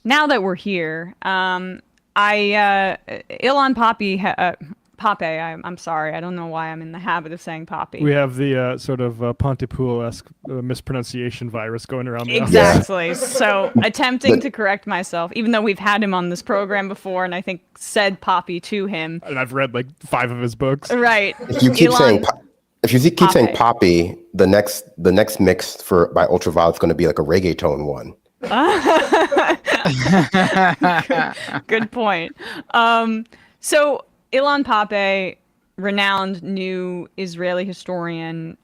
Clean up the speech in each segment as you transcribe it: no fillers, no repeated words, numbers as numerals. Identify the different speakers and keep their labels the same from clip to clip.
Speaker 1: Now that we're here, Ilan Pape. I'm sorry. I don't know why I'm in the habit of saying
Speaker 2: We
Speaker 1: Poppy.
Speaker 2: have the sort of Pontypool-esque mispronunciation virus going around the
Speaker 3: Yeah,
Speaker 2: office.
Speaker 1: Exactly. So attempting
Speaker 3: but
Speaker 1: to correct myself, even though we've had him on this program before, and I think said Poppy to him.
Speaker 2: And I've read like 5 of his books.
Speaker 1: Right.
Speaker 3: if you keep saying
Speaker 1: Elon
Speaker 3: if you keep saying
Speaker 1: Pape.
Speaker 3: Poppy, the next mix for by Ultraviolet is going to be like a reggaeton one.
Speaker 1: Good point. So Ilan Pape, renowned new Israeli historian,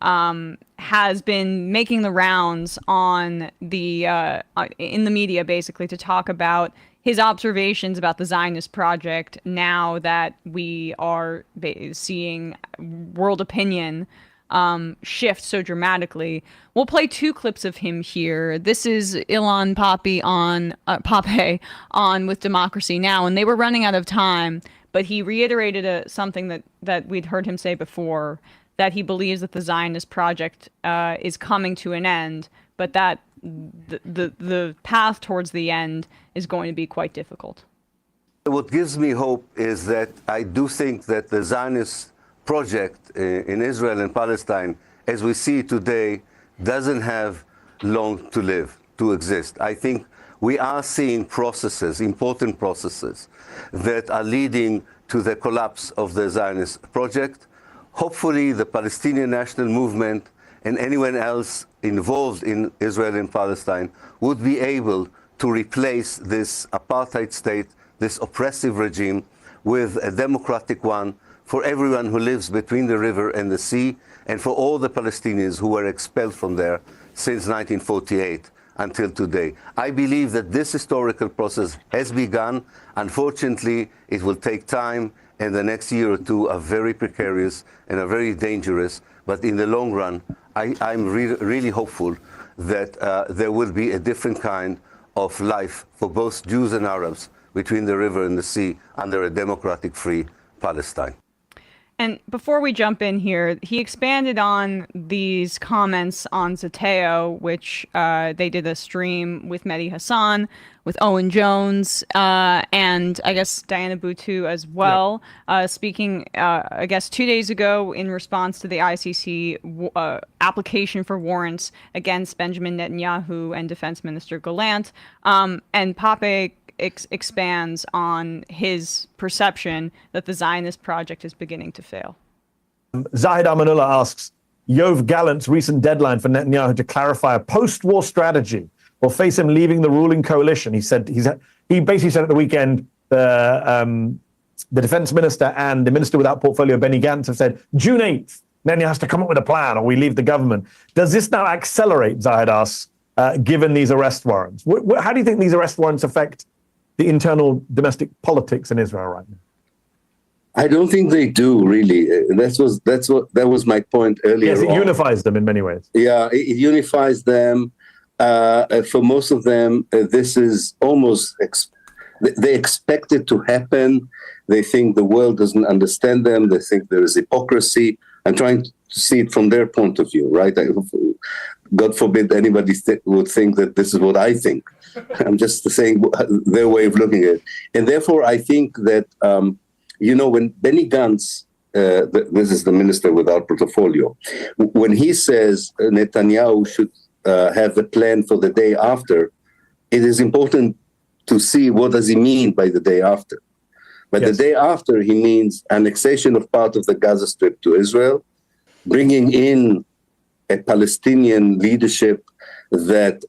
Speaker 1: has been making the rounds on the in the media basically to talk about his observations about the Zionist project now that we are seeing world opinion shift so dramatically. We'll play two clips of him here. This is Ilan Pape on with Democracy Now, and they were running out of time, but he reiterated something that we'd heard him say before, that he believes that the Zionist project is coming to an end, but that the path towards the end is going to be quite difficult.
Speaker 4: What gives me hope is that I do think that the Zionist project in Israel and Palestine, as we see it today, doesn't have long to live, to exist. I think we are seeing processes, important processes, that are leading to the collapse of the Zionist project. Hopefully, the Palestinian National Movement and anyone else involved in Israel and Palestine would be able to replace this apartheid state, this oppressive regime, with a democratic one for everyone who lives between the river and the sea, and for all the Palestinians who were expelled from there since 1948 until today. I believe that this historical process has begun. Unfortunately, it will take time, and the next year or two are very precarious and are very dangerous. But in the long run, I'm really hopeful that there will be a different kind of life for both Jews and Arabs between the river and the sea under a democratic, free Palestine.
Speaker 1: And before we jump in here, he expanded on these comments on Zateo, which they did a stream with Mehdi Hassan, with Owen Jones, and I guess Diana Boutou as well, speaking, I guess, 2 days ago in response to the ICC application for warrants against Benjamin Netanyahu and Defense Minister Gallant. And Pape expands on his perception that the Zionist project is beginning to fail.
Speaker 5: Zahid Amanullah asks, Yoav Gallant's recent deadline for Netanyahu to clarify a post-war strategy will face him leaving the ruling coalition. He basically said at the weekend, the defense minister and the minister without portfolio, Benny Gantz, have said June 8th, Netanyahu has to come up with a plan or we leave the government. Does this now accelerate, Zahid asks, given these arrest warrants? How do you think these arrest warrants affect the internal domestic politics in Israel right now?
Speaker 6: I don't think they do, really. That was my point earlier.
Speaker 5: Yes, it unifies them in many ways.
Speaker 6: Yeah, it unifies them. For most of them, this is almost they expect it to happen. They think the world doesn't understand them. They think there is hypocrisy. I'm trying to see it from their point of view, right? God forbid anybody would think that this is what I think. I'm just saying their way of looking at it. And therefore, I think that, when Benny Gantz, this is the minister without portfolio, when he says Netanyahu should have a plan for the day after, it is important to see what does he mean by the day after. By the day after, he means annexation of part of the Gaza Strip to Israel, bringing in a Palestinian leadership that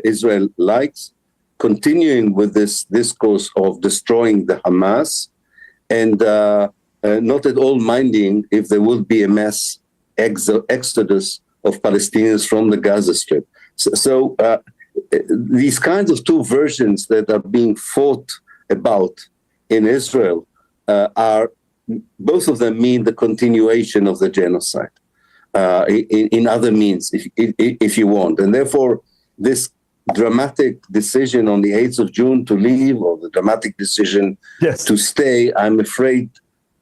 Speaker 6: Israel likes, continuing with this discourse of destroying the Hamas, and not at all minding if there will be a mass exodus of Palestinians from the Gaza Strip. So these kinds of two versions that are being fought about in Israel are, both of them mean the continuation of the genocide. In other means, if you want. And therefore, this dramatic decision on the 8th of June to leave, or the dramatic decision to stay, I'm afraid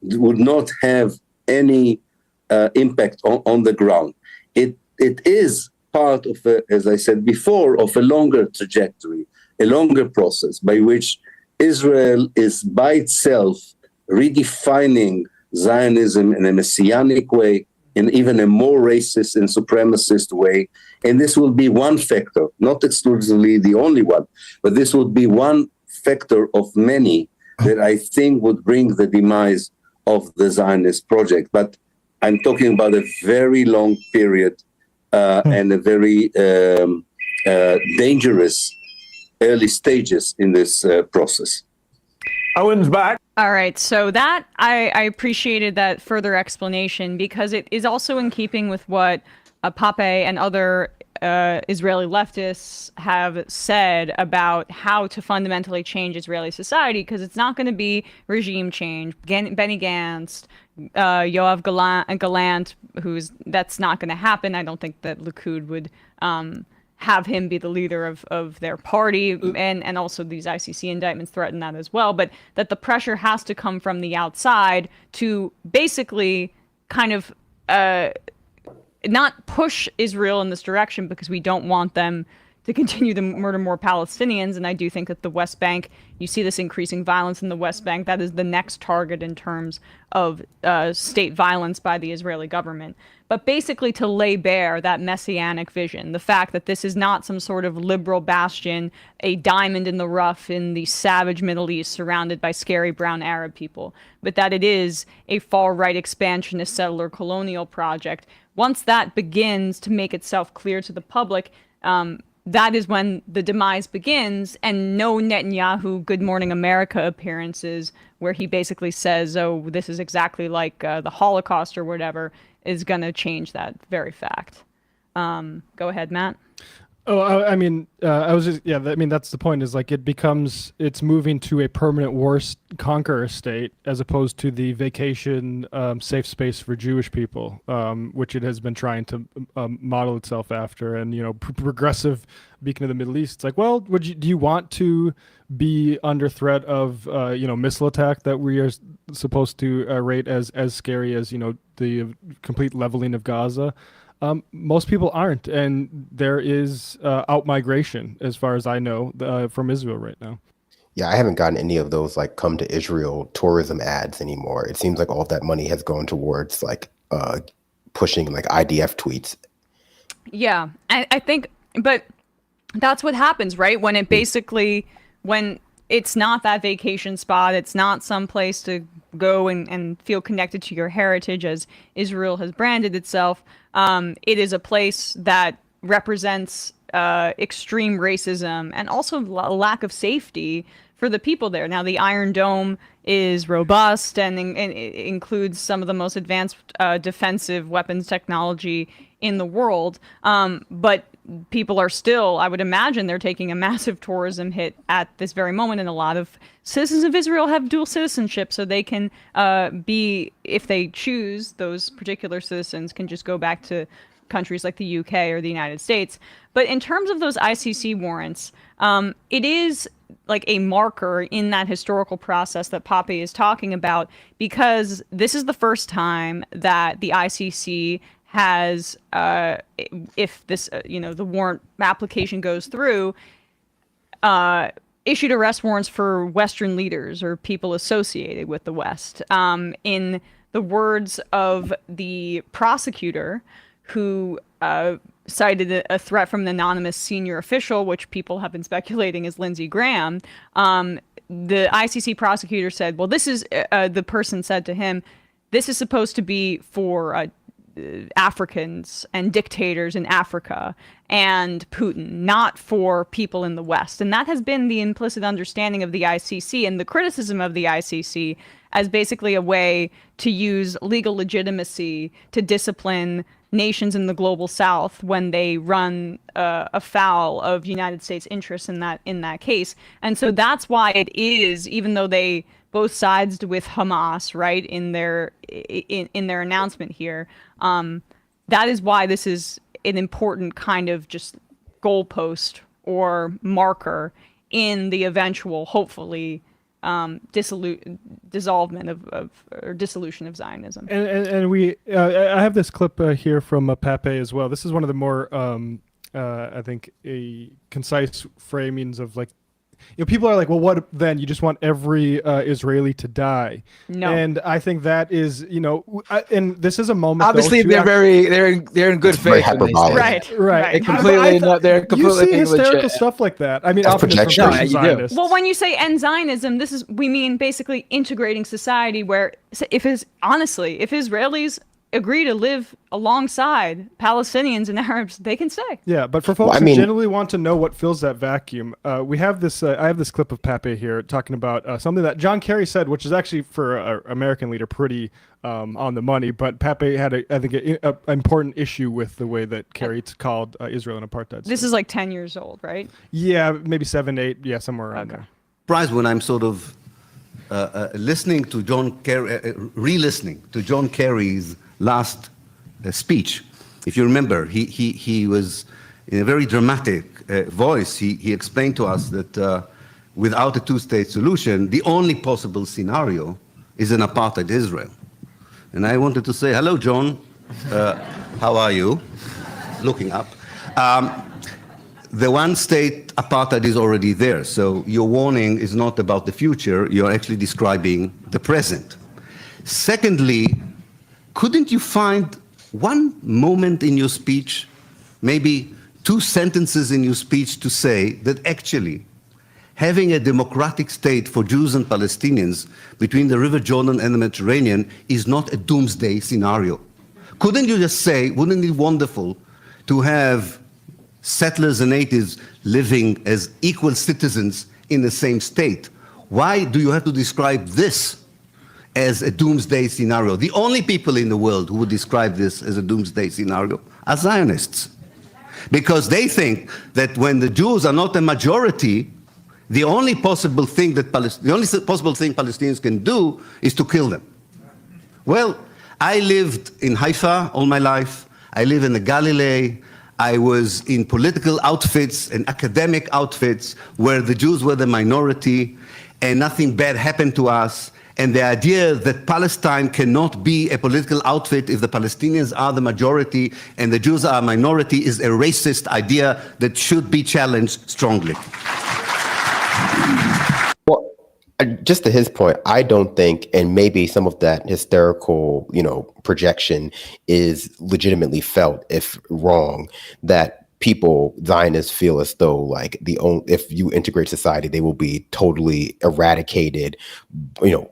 Speaker 6: would not have any impact on the ground. It is part of, as I said before, of a longer trajectory a longer process by which Israel is by itself redefining Zionism in a messianic way, in even a more racist and supremacist way. And this will be one factor, not exclusively the only one, but this would be one factor of many that I think would bring the demise of the Zionist project. But I'm talking about a very long period and a very dangerous early stages in this process.
Speaker 5: Owen's back.
Speaker 1: All right, so that I appreciated that further explanation because it is also in keeping with what Pape and other Israeli leftists have said about how to fundamentally change Israeli society, because it's not going to be regime change. Benny Gantz, Yoav Gallant, that's not going to happen. I don't think that Likud would have him be the leader of their party, and also these ICC indictments threaten that as well, but that the pressure has to come from the outside to basically kind of not push Israel in this direction, because we don't want them to continue to murder more Palestinians. And I do think that the West Bank, you see this increasing violence in the West Bank, that is the next target in terms of state violence by the Israeli government. But basically to lay bare that messianic vision, the fact that this is not some sort of liberal bastion, a diamond in the rough in the savage Middle East surrounded by scary brown Arab people, but that it is a far-right expansionist settler colonial project. Once that begins to make itself clear to the public, that is when the demise begins, and no Netanyahu Good Morning America appearances where he basically says, oh, this is exactly like the Holocaust or whatever, is going to change that very fact. Go ahead, Matt.
Speaker 2: Oh, I mean, I was just, I mean, that's the point, is like it's moving to a permanent war conqueror state as opposed to the vacation safe space for Jewish people, which it has been trying to model itself after. And, progressive beacon of the Middle East, it's like, well, do you want to be under threat of, missile attack that we are supposed to rate as scary as, the complete leveling of Gaza? Most people aren't, and there is out-migration, as far as I know, from Israel right now.
Speaker 3: Yeah, I haven't gotten any of those like come to Israel tourism ads anymore. It seems like all of that money has gone towards like pushing like IDF tweets.
Speaker 1: Yeah, I think, but that's what happens, right? When it's not that vacation spot, it's not some place to go and feel connected to your heritage, as Israel has branded itself. It is a place that represents extreme racism and also a lack of safety for the people there. Now, the Iron Dome is robust and includes some of the most advanced defensive weapons technology in the world, but people are still, I would imagine, they're taking a massive tourism hit at this very moment, and a lot of citizens of Israel have dual citizenship, so they can be, if they choose, those particular citizens can just go back to countries like the UK or the United States. But in terms of those ICC warrants, it is like a marker in that historical process that Pape is talking about, because this is the first time that the ICC has, if this, the warrant application goes through, issued arrest warrants for Western leaders or people associated with the West. In the words of the prosecutor, who cited a threat from an anonymous senior official, which people have been speculating is Lindsey Graham, the ICC prosecutor said, well, this is, the person said to him, this is supposed to be for Africans and dictators in Africa and Putin, not for people in the West. And that has been the implicit understanding of the ICC, and the criticism of the ICC as basically a way to use legal legitimacy to discipline nations in the global South when they run afoul of United States interests in that case. And so that's why it is, even though they both sides with Hamas, right, in their announcement here, that is why this is an important kind of just goalpost or marker in the eventual, hopefully, dissolvement of or dissolution of Zionism.
Speaker 2: And we, I have this clip here from Pape as well. This is one of the more, I think, concise framings of like people are like, well, what then? You just want every Israeli to die.
Speaker 1: No.
Speaker 2: And I think that is, and this is a moment.
Speaker 7: Obviously,
Speaker 2: though,
Speaker 7: they're in good
Speaker 3: very
Speaker 7: faith when they say
Speaker 3: hyperbolic.
Speaker 7: that.
Speaker 2: right.
Speaker 7: They completely they're completely
Speaker 2: You see
Speaker 7: being
Speaker 2: hysterical
Speaker 7: legit.
Speaker 2: stuff like that. I mean,
Speaker 3: That's
Speaker 2: often it's
Speaker 3: projection.
Speaker 2: from
Speaker 3: No,
Speaker 7: you do.
Speaker 2: Zionists.
Speaker 1: Well, when you say end Zionism, we mean basically integrating society where if Israelis agree to live alongside Palestinians and Arabs, they can stay.
Speaker 2: Yeah, but for folks
Speaker 3: I
Speaker 2: who
Speaker 3: mean-
Speaker 2: generally want to know what fills that vacuum, we have this. I have this clip of Pape here talking about something that John Kerry said, which is actually for an American leader pretty on the money. But Pape had, I think, an important issue with the way that Kerry called Israel an apartheid.
Speaker 1: This
Speaker 2: state.
Speaker 1: is like 10 years old, right?
Speaker 2: Yeah, maybe 7, 8, yeah, somewhere around there.
Speaker 4: Surprised when I'm sort of listening to John Kerry, re-listening to John Kerry's last speech. If you remember, he was in a very dramatic voice. He explained to us that without a two-state solution, the only possible scenario is an apartheid Israel. And I wanted to say, hello, John. How are you? Looking up. The one-state apartheid is already there, so your warning is not about the future, you're actually describing the present. Secondly, couldn't you find one moment in your speech, maybe 2 sentences in your speech to say that actually having a democratic state for Jews and Palestinians between the River Jordan and the Mediterranean is not a doomsday scenario? Couldn't you just say, wouldn't it be wonderful to have settlers and natives living as equal citizens in the same state? Why do you have to describe this as a doomsday scenario? The only people in the world who would describe this as a doomsday scenario are Zionists. Because they think that when the Jews are not a majority, the only possible thing Palestinians can do is to kill them. Well, I lived in Haifa all my life. I live in the Galilee. I was in political outfits and academic outfits where the Jews were the minority and nothing bad happened to us. And the idea that Palestine cannot be a political outfit if the Palestinians are the majority and the Jews are a minority is a racist idea that should be challenged strongly.
Speaker 3: Well, just to his point, I don't think, and maybe some of that hysterical, projection is legitimately felt, if wrong, that people, Zionists, feel as though like if you integrate society, they will be totally eradicated,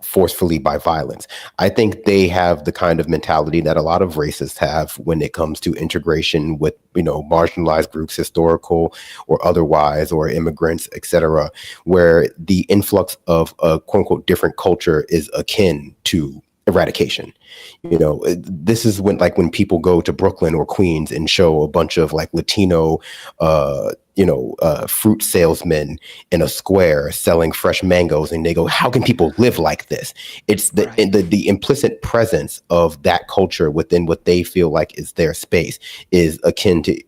Speaker 3: forcefully by violence. I think they have the kind of mentality that a lot of racists have when it comes to integration with, marginalized groups, historical or otherwise, or immigrants, etc., where the influx of a quote unquote different culture is akin to eradication. This is when people go to Brooklyn or Queens and show a bunch of like Latino fruit salesmen in a square selling fresh mangoes, and they go, how can people live like this? It's the implicit presence of that culture within what they feel like is their space is akin to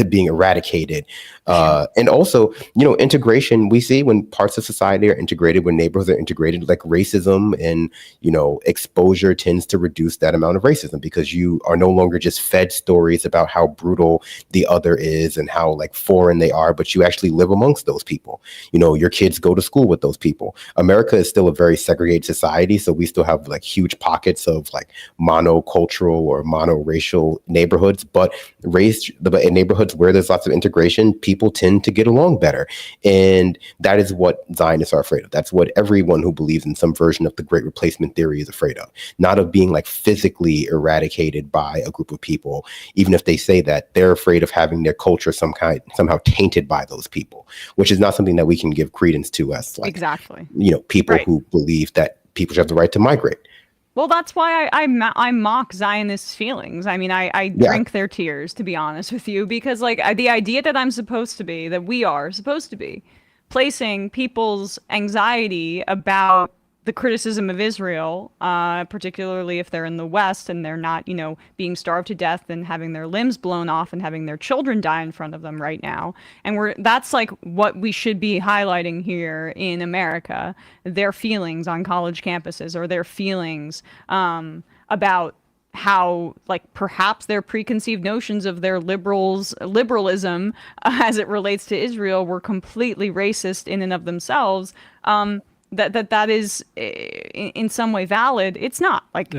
Speaker 3: being eradicated. And also, integration, we see when parts of society are integrated, when neighborhoods are integrated, like racism and exposure tends to reduce that amount of racism, because you are no longer just fed stories about how brutal the other is and how like foreign they are, but you actually live amongst those people. Your kids go to school with those people. America is still a very segregated society, so we still have like huge pockets of like monocultural or monoracial neighborhoods, but in neighborhoods where there's lots of integration, people tend to get along better. And that is what Zionists are afraid of. That's what everyone who believes in some version of the Great Replacement theory is afraid of. Not of being like physically eradicated by a group of people. Even if they say that, they're afraid of having their culture somehow tainted by those people, which is not something that we can give credence to as like,
Speaker 1: exactly,
Speaker 3: people
Speaker 1: right.
Speaker 3: who believe that people should have the right to migrate.
Speaker 1: Well, that's why I mock Zionists' feelings. I mean, I drink their tears, to be honest with you, because like the idea that we are supposed to be placing people's anxiety about the criticism of Israel, particularly if they're in the West and they're not, being starved to death and having their limbs blown off and having their children die in front of them right now. And that's like what we should be highlighting here in America, their feelings on college campuses, or their feelings about how like perhaps their preconceived notions of their liberalism as it relates to Israel were completely racist in and of themselves. That is in some way valid. It's not like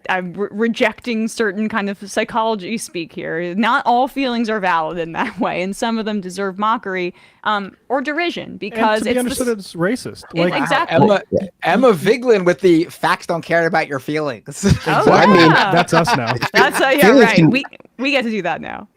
Speaker 1: I'm rejecting certain kind of psychology speak here. Not all feelings are valid in that way, and some of them deserve mockery or derision because
Speaker 2: and to be understood as racist. Like
Speaker 1: exactly.
Speaker 7: Emma Vigeland with the facts don't care about your feelings.
Speaker 1: Oh,
Speaker 3: I mean,
Speaker 2: that's us now.
Speaker 1: That's yeah, right. We get to do that now.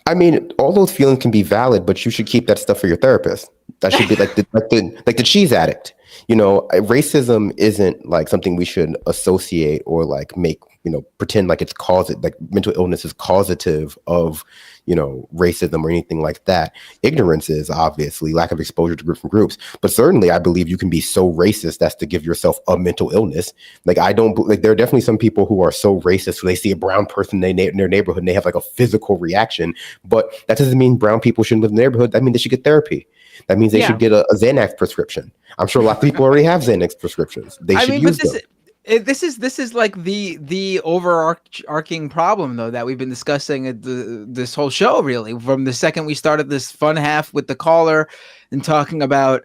Speaker 3: I mean, all those feelings can be valid, but you should keep that stuff for your therapist. That should be like the cheese addict. You know, racism isn't like something we should associate or like make, you know, pretend like it's like mental illness is causative of, you know, racism or anything like that. Ignorance is obviously lack of exposure to different groups, but certainly I believe you can be so racist as to give yourself a mental illness. Like there are definitely some people who are so racist when they see a brown person in their neighborhood and they have like a physical reaction, but that doesn't mean brown people shouldn't live in the neighborhood. I mean, they should get therapy. That means they should get a Xanax prescription. I'm sure a lot of people already have Xanax prescriptions. They should use them.
Speaker 7: This is like the overarching problem though that we've been discussing at this whole show, really, from the second we started this fun half with the caller and talking about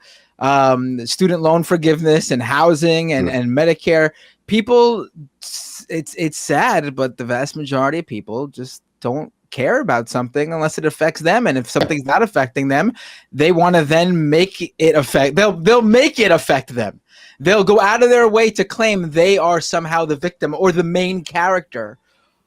Speaker 7: student loan forgiveness and housing and Medicare. People, it's sad, but the vast majority of people just don't care about something unless it affects them, and if something's not affecting them, they want to then make it affect. They'll make it affect them. They'll go out of their way to claim they are somehow the victim or the main character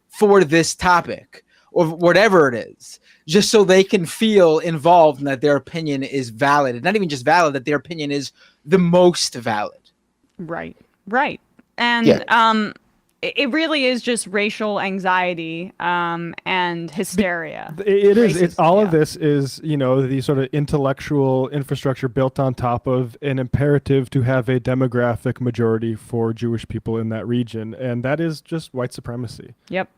Speaker 7: for this topic or whatever it is, just so they can feel involved and that their opinion is valid. And not even just valid, that their opinion is the most valid.
Speaker 1: Right. And it really is just racial anxiety and hysteria.
Speaker 2: It is. It's all of this is, you know, the sort of intellectual infrastructure built on top of an imperative to have a demographic majority for Jewish people in that region, and that is just white supremacy.
Speaker 1: Yep.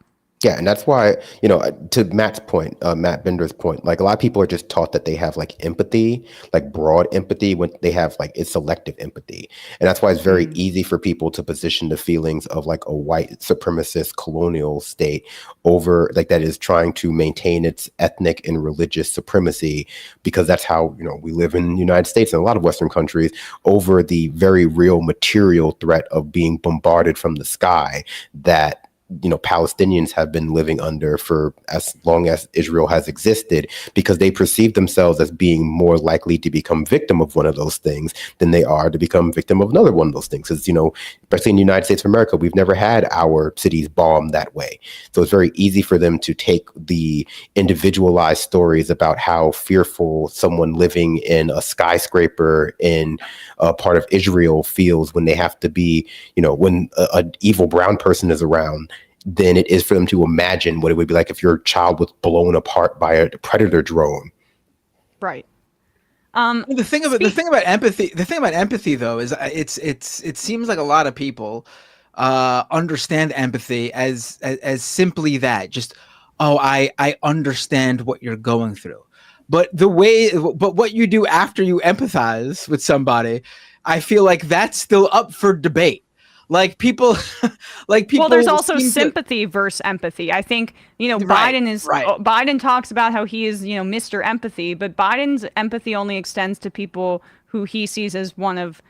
Speaker 3: Yeah, and that's why, you know, to Matt's point, Matt Bender's point, like a lot of people are just taught that they have like empathy, like broad empathy, when they have like it's selective empathy. And that's why it's very easy for people to position the feelings of like a white supremacist colonial state over like that is trying to maintain its ethnic and religious supremacy, because that's how, you know, we live in the United States and a lot of Western countries, over the very real material threat of being bombarded from the sky that, you know, Palestinians have been living under for as long as Israel has existed, because they perceive themselves as being more likely to become victim of one of those things than they are to become victim of another one of those things. Because, you know, especially in the United States of America, we've never had our cities bombed that way. So it's very easy for them to take the individualized stories about how fearful someone living in a skyscraper in a part of Israel feels when they have to be, you know, when an evil brown person is around, than it is for them to imagine what it would be like if your child was blown apart by a predator drone.
Speaker 1: Right.
Speaker 7: The thing about empathy though is it seems like a lot of people understand empathy as simply that, just, oh, I understand what you're going through. But what you do after you empathize with somebody, I feel like that's still up for debate. Like people. Well,
Speaker 1: there's also sympathy versus empathy. I think, you know, Biden talks about how he is, you know, Mr. Empathy, but Biden's empathy only extends to people who he sees as one of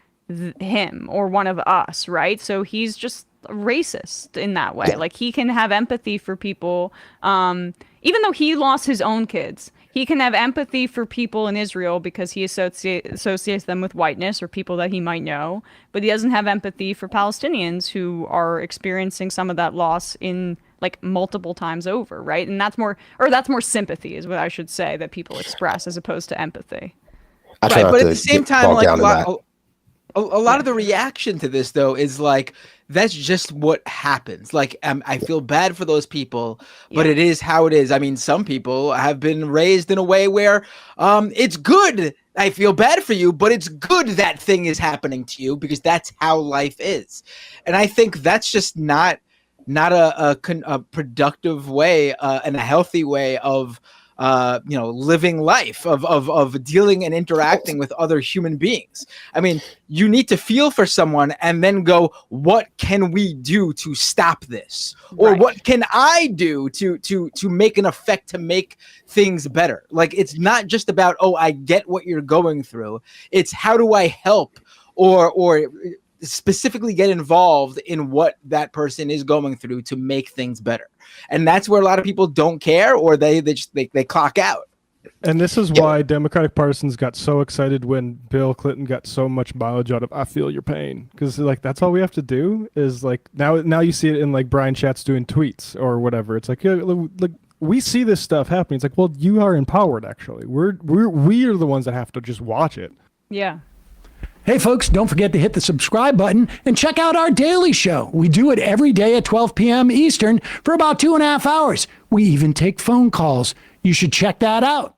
Speaker 1: him or one of us, right? So he's just racist in that way. Like he can have empathy for people, even though he lost his own kids. He can have empathy for people in Israel because he associates them with whiteness or people that he might know, but he doesn't have empathy for Palestinians who are experiencing some of that loss in like multiple times over, right? And that's more sympathy is what I should say that people express as opposed to empathy.
Speaker 7: Right, but at the same time, like a lot of the reaction to this though is like, that's just what happens. Like, I feel bad for those people, but it is how it is. I mean, some people have been raised in a way where it's good. I feel bad for you, but it's good that thing is happening to you because that's how life is. And I think that's just not a productive way and a healthy way of living life of dealing and interacting with other human beings. I mean, you need to feel for someone and then go, what can we do to stop this? Or
Speaker 1: Right.
Speaker 7: what can I do to make an effect to make things better? Like, it's not just about, oh, I get what you're going through. It's how do I help or specifically get involved in what that person is going through to make things better. And that's where a lot of people don't care, or they clock out.
Speaker 2: And this is why Democratic partisans got so excited when Bill Clinton got so much mileage out of "I feel your pain," because like that's all we have to do is like now you see it in like Brian Schatz doing tweets or whatever. It's like, look, we see this stuff happening. It's like, well, you are empowered actually. We are the ones that have to just watch it.
Speaker 1: Yeah.
Speaker 8: Hey, folks, don't forget to hit the subscribe button and check out our daily show. We do it every day at 12 p.m. Eastern for about 2.5 hours. We even take phone calls. You should check that out.